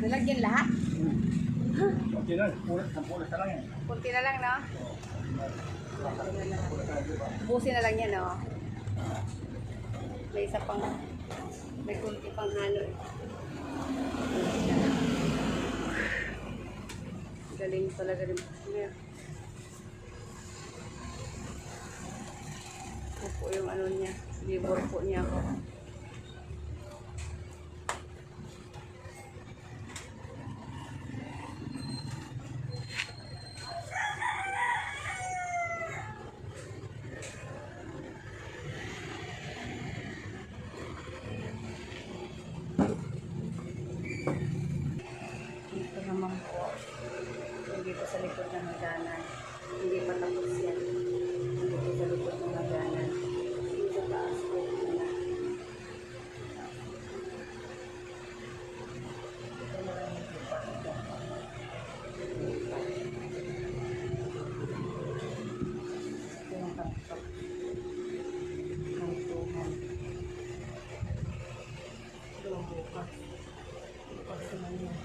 Nalagyan lahat? Kunti lang, punas na lang yan. Kunti na lang, no? Busin na lang yan, no? May isa pang, may kunti pang halo. Galing talaga rin. Ito po yung ano niya, libor po niya ako. Ito naman po, dito sa likod ng hagdanan. Hindi pa tapos yan. Dito sa likod ng hagdanan. Dito sa taas po. Ito yung kaptok. Kantuhan. Ito ang bukas. Bukas naman yan.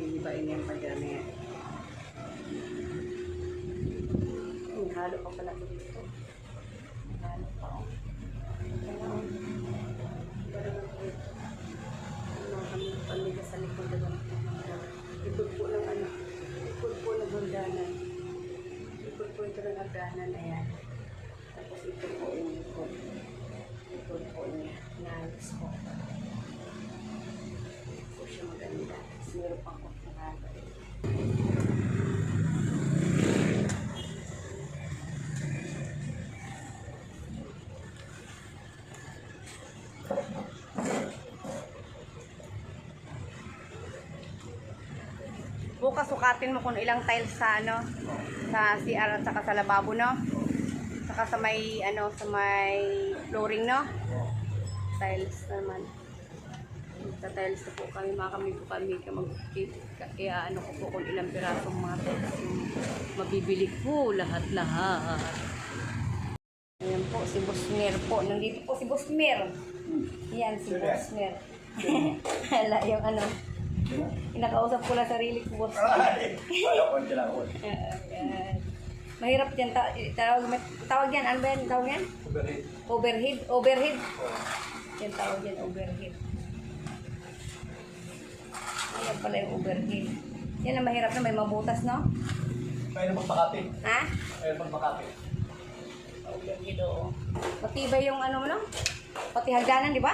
Iba-ina yung pagdami yan. Halo pa pala dito. Halo pa ako. Kami pamilya sa likod ng likod po ng ano. Likod po ng hagdanan. Likod po ito ng hagdanan. Ayan. Tapos ito po yung likod. Likod po niya. Nalis po. Ito po siya maganda. Meron pang kukungan. Bukas sukatin mo kung ilang tiles sa ano, sa CR at saka sa lababo, no? Saka sa may ano, sa may flooring, no? Tiles naman. Sa tiles na po kami, kaya ano ko po kung ilang pirasong mga tiles yung mabibili ko, lahat-lahat. Ayan po, si Bosmer po. Nandito po si Bosmer. Yan, si Bosmer. Hala, yung ano, inakausap ko lang sarili ko, Bosmer. Mahirap dyan, tawag yan, ano ba yan, tawag yan? Overhead. Overhead. Yan tawag yan, overhead. Ayan pala yung overhead. Yan ang mahirap na may mabutas, no? Mayroon pang Makati. Ha? Mayroon pang Makati. Overhead, oo. Matibay yung ano mo, no? Pati hagdanan, di ba?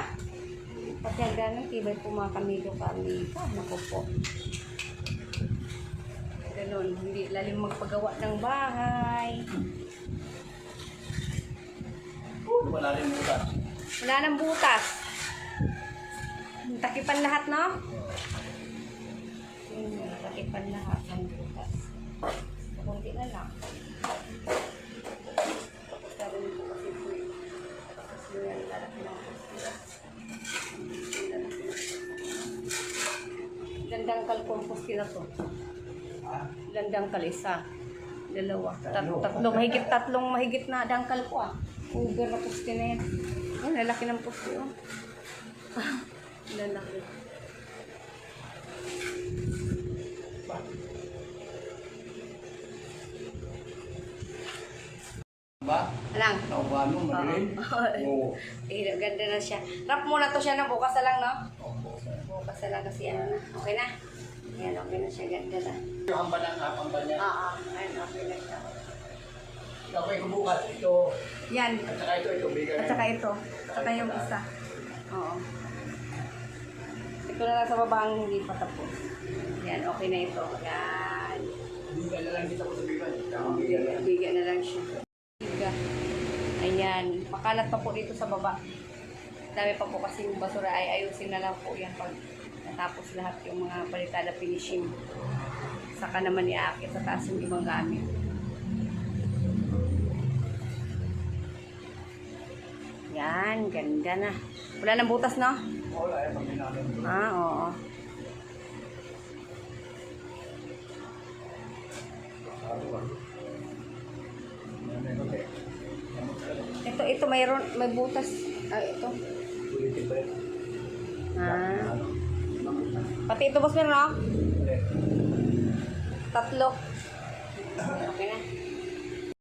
Pati hagdanan, tibay po mga kamigo. Naku po. Ganun, hindi lalim magpagawa ng bahay. Wala rin butas. Wala nang butas. Takipan lahat, no? Patipan lahat ng butas. Kunti na lang. Sabi ko kasi po eh. Kasi yan, lalaki ng pusti. Landang kalkong pusti na to. Landang kalisa. Dalawa. Tatlong mahigit na dangkal ko ah. Uber na pusti na yan. Ay, lalaki ng pusti oh. Lalaki. Ba? Alang. Naubahan mo, madilim? Oo. Eh, ganda na siya. Wrap muna to siya na bukas na lang, no? Bukas na lang kasi ano na. Okay na? Ayan, okay na siya. Ganda na. Yung hamba ng hamba niya. Ayan, okay na siya. Ikaw ay kubukas ito. Yan. At saka ito, bigay. At saka ito. At saka yung isa. Oo. Ito na lang sa baba ang hindi pa tapos. Yan, okay na ito. Yan. Bigay na lang dito ko sa bigay. Bigyan na lang siya. Biga. Ayan. Makalat pa po dito sa baba. Dami pa po kasi yung basura ay ayusin na lang po yan pag natapos lahat yung mga palitada finishing. Saka naman iaakit sa taas yung ibang gamit. Yan, ganda na. Wala nang butas, no? Wala, eh, pag namin. Oo. Ito may butas. Ito. Ulitin ba yun? Pati ito, boss, meron, no? Tatlo. Okay na.